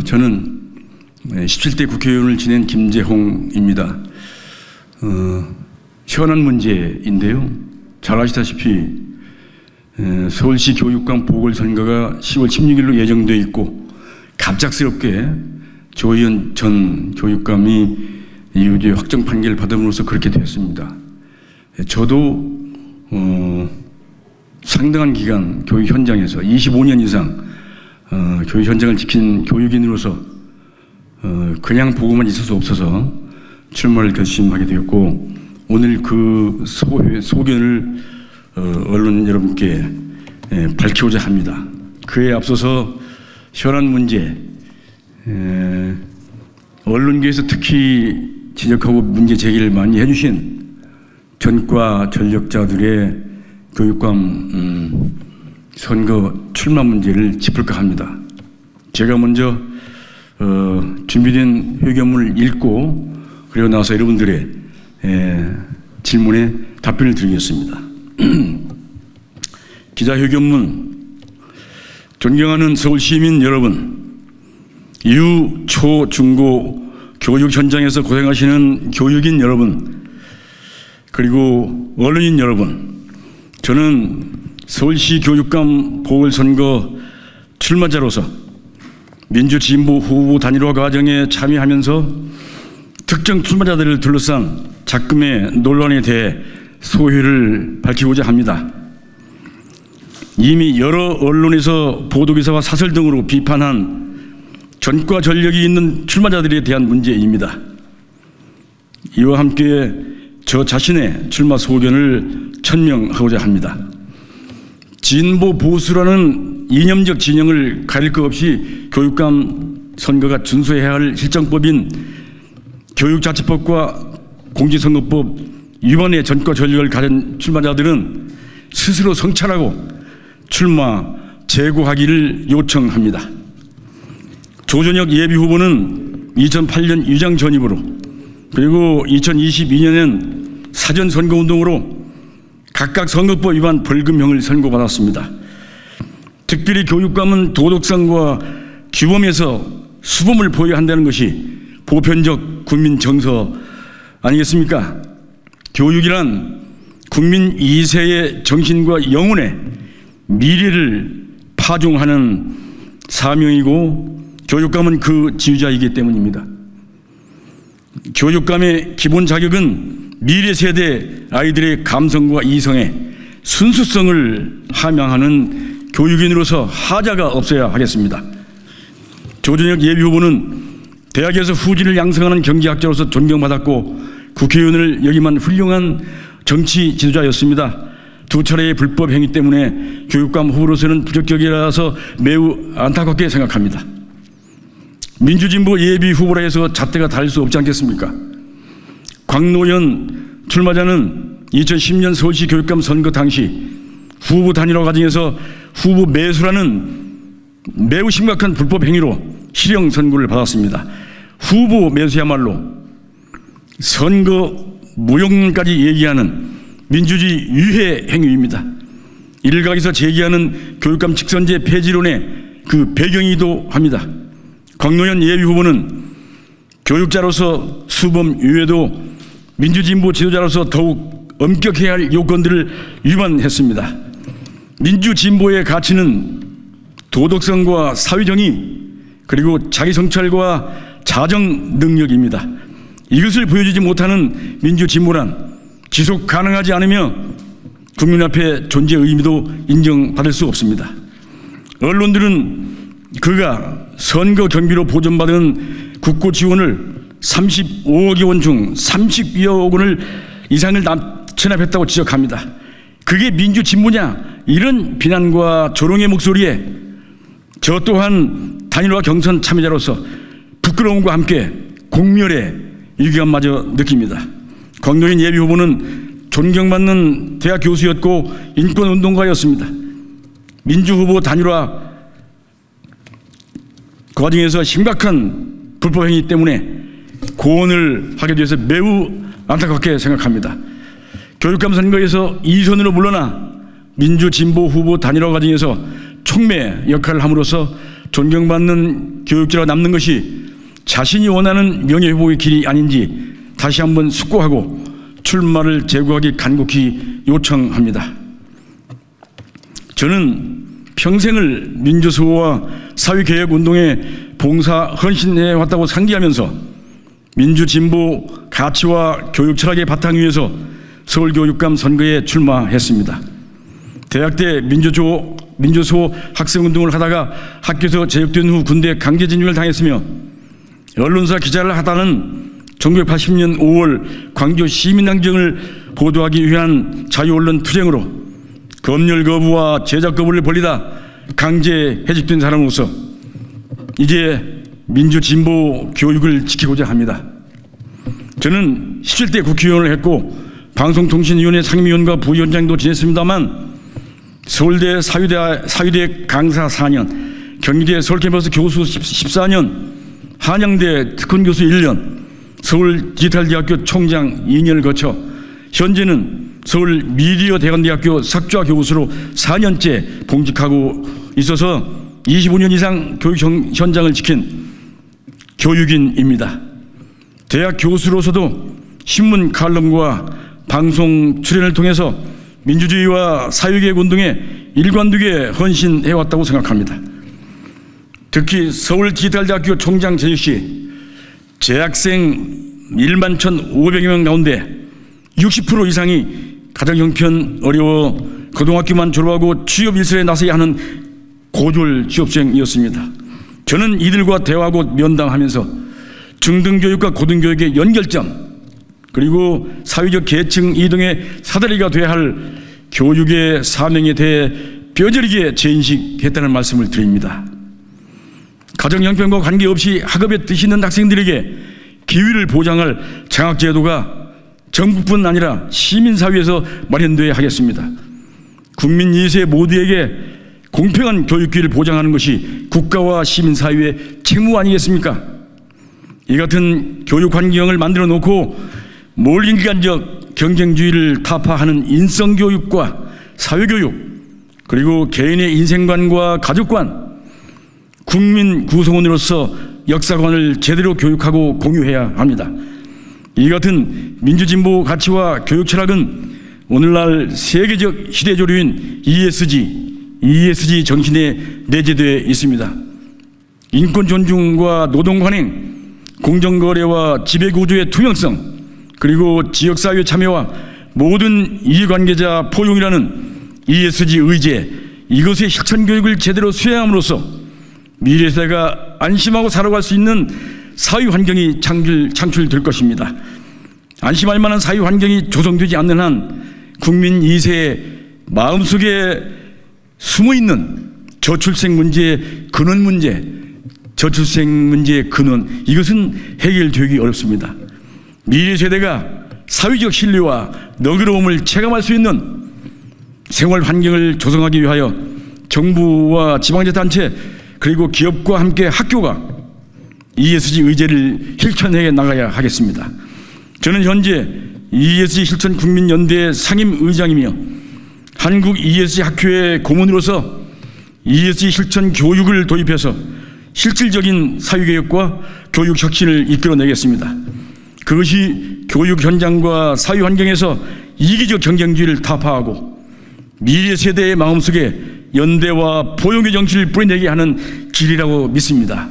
저는 17대 국회의원을 지낸 김재홍입니다. 현안 문제인데요. 잘 아시다시피 서울시 교육감 보궐선거가 10월 16일로 예정되어 있고 갑작스럽게 조희연 전 교육감이 유죄 확정 판결을 받음으로써 그렇게 됐습니다. 저도 상당한 기간 교육 현장에서 25년 이상 교육 현장을 지킨 교육인으로서 그냥 보고만 있을 수 없어서 출마를 결심하게 되었고, 오늘 그 소견을 언론 여러분께 밝히고자 합니다. 그에 앞서서 현안 문제, 언론계에서 특히 지적하고 문제 제기를 많이 해주신 전과 전력자들의 교육감 선거 출마 문제를 짚을까 합니다. 제가 먼저 준비된 회견문을 읽고 그리고 나서 여러분들의 질문에 답변을 드리겠습니다. 기자회견문. 존경하는 서울시민 여러분, 유, 초, 중고 교육 현장에서 고생하시는 교육인 여러분, 그리고 언론인 여러분, 저는 서울시 교육감 보궐선거 출마자로서 민주진보 후보 단일화 과정에 참여하면서 특정 출마자들을 둘러싼 작금의 논란에 대해 소회를 밝히고자 합니다. 이미 여러 언론에서 보도기사와 사설 등으로 비판한 전과 전력이 있는 출마자들에 대한 문제입니다. 이와 함께 저 자신의 출마 소견을 천명하고자 합니다. 진보 보수라는 이념적 진영을 가릴 것 없이 교육감 선거가 준수해야 할 실정법인 교육자치법과 공직선거법 위반의 전과 전력을 가진 출마자들은 스스로 성찰하고 출마 재고하기를 요청합니다. 조전혁 예비후보는 2008년 위장 전입으로, 그리고 2022년엔 사전선거운동으로 각각 선거법 위반 벌금형을 선고받았습니다. 특별히 교육감은 도덕성과 규범에서 수범을 보여야 한다는 것이 보편적 국민 정서 아니겠습니까? 교육이란 국민 2세의 정신과 영혼의 미래를 파종하는 사명이고, 교육감은 그 지휘자이기 때문입니다. 교육감의 기본 자격은 미래 세대 아이들의 감성과 이성의 순수성을 함양하는 교육인으로서 하자가 없어야 하겠습니다. 조전혁 예비후보는 대학에서 후진을 양성하는 경제학자로서 존경받았고 국회의원을 역임한 훌륭한 정치 지도자였습니다. 두 차례의 불법 행위 때문에 교육감 후보로서는 부적격이라서 매우 안타깝게 생각합니다. 민주진보 예비 후보라 해서 잣대가 달릴 수 없지 않겠습니까? 광노현 출마자는 2010년 서울시 교육감 선거 당시 후보 단일화 과정에서 후보 매수라는 매우 심각한 불법 행위로 실형 선고를 받았습니다. 후보 매수야말로 선거 무용까지 얘기하는 민주주의 유해 행위입니다. 일각에서 제기하는 교육감 직선제 폐지론의 그 배경이기도 합니다. 광노현 예비후보는 교육자로서 수범 이외에도 민주진보 지도자로서 더욱 엄격해야 할 요건들을 위반했습니다. 민주진보의 가치는 도덕성과 사회정의, 그리고 자기성찰과 자정 능력입니다. 이것을 보여주지 못하는 민주진보란 지속 가능하지 않으며 국민 앞에 존재 의미도 인정받을 수 없습니다. 언론들은 그가 선거 경비로 보전받은 국고 지원을 35억여 원 중 30여 원을 이상을 체납했다고 지적합니다. 그게 민주진보냐? 이런 비난과 조롱의 목소리에 저 또한 단일화 경선 참여자로서 부끄러움과 함께 공멸의 위기감마저 느낍니다. 광노현 예비후보는 존경받는 대학 교수였고 인권운동가였습니다. 민주후보 단일화 과정에서 심각한 불법행위 때문에 고언을 하게 돼서 매우 안타깝게 생각합니다. 교육감 선거에서 2선으로 물러나 민주진보 후보 단일화 과정에서 촉매 역할을 함으로써 존경받는 교육자로 남는 것이 자신이 원하는 명예회복의 길이 아닌지 다시 한번 숙고하고 출마를 재고하기 간곡히 요청합니다. 저는 평생을 민주수호와 사회개혁운동에 봉사 헌신해 왔다고 상기하면서 민주진보 가치와 교육 철학의 바탕 위에서 서울교육감 선거에 출마했습니다. 대학 때 민주수호 학생운동을 하다가 학교에서 제역된 후 군대 강제징용을 당했으며 언론사 기자를 하다는 1980년 5월 광주 시민항쟁을 보도하기 위한 자유언론 투쟁으로 검열 거부와 제작 거부를 벌리다 강제 해직된 사람으로서 이제 민주진보 교육을 지키고자 합니다. 저는 17대 국회의원을 했고 방송통신위원회 상임위원과 부위원장도 지냈습니다만 서울대 사유대 강사 4년, 경기대 서울캠퍼스 교수 14년, 한양대 특훈교수 1년, 서울디지털대학교 총장 2년을 거쳐 현재는 서울미디어대관대학교 석좌 교수로 4년째 봉직하고 있어서 25년 이상 교육 현장을 지킨 교육인입니다. 대학 교수로서도 신문 칼럼과 방송 출연을 통해서 민주주의와 사회개혁 운동에 일관되게 헌신해왔다고 생각합니다. 특히 서울디지털대학교 총장 제주 시 재학생 1만 1,500여 명 가운데 60% 이상이 가정 형편 어려워 고등학교만 졸업하고 취업 일선에 나서야 하는 고졸 취업생이었습니다. 저는 이들과 대화하고 면담하면서 중등교육과 고등교육의 연결점 그리고 사회적 계층 이동의 사다리가 돼야 할 교육의 사명에 대해 뼈저리게 재인식했다는 말씀을 드립니다. 가정 형편과 관계없이 학업에 뜻 있는 학생들에게 기회를 보장할 장학제도가 정부뿐 아니라 시민사회에서 마련되어야 하겠습니다. 국민 2세 모두에게 공평한 교육 기회를 보장하는 것이 국가와 시민사회의 책무 아니겠습니까? 이 같은 교육 환경을 만들어 놓고 몰인간적 경쟁주의를 타파하는 인성교육과 사회교육 그리고 개인의 인생관과 가족관, 국민 구성원으로서 역사관을 제대로 교육하고 공유해야 합니다. 이 같은 민주진보 가치와 교육 철학은 오늘날 세계적 시대조류인 ESG 정신에 내재되어 있습니다. 인권 존중과 노동 관행, 공정거래와 지배구조의 투명성, 그리고 지역사회 참여와 모든 이해관계자 포용이라는 ESG 의제, 이것의 실천교육을 제대로 수행함으로써 미래 세대가 안심하고 살아갈 수 있는 사회 환경이 창출될 것입니다. 안심할 만한 사회 환경이 조성되지 않는 한 국민 2세의 마음속에 숨어있는 저출생 문제의 근원, 이것은 해결되기 어렵습니다. 미래 세대가 사회적 신뢰와 너그러움을 체감할 수 있는 생활 환경을 조성하기 위하여 정부와 지방자치단체 그리고 기업과 함께 학교가 ESG 의제를 실천해 나가야 하겠습니다. 저는 현재 ESG 실천 국민연대 상임의장이며 한국 ESG 학회의 고문으로서 ESG 실천 교육을 도입해서 실질적인 사회개혁과 교육 혁신을 이끌어내겠습니다. 그것이 교육 현장과 사회 환경에서 이기적 경쟁주의를 타파하고 미래 세대의 마음속에 연대와 포용의 정신을 뿌리내게 하는 길이라고 믿습니다.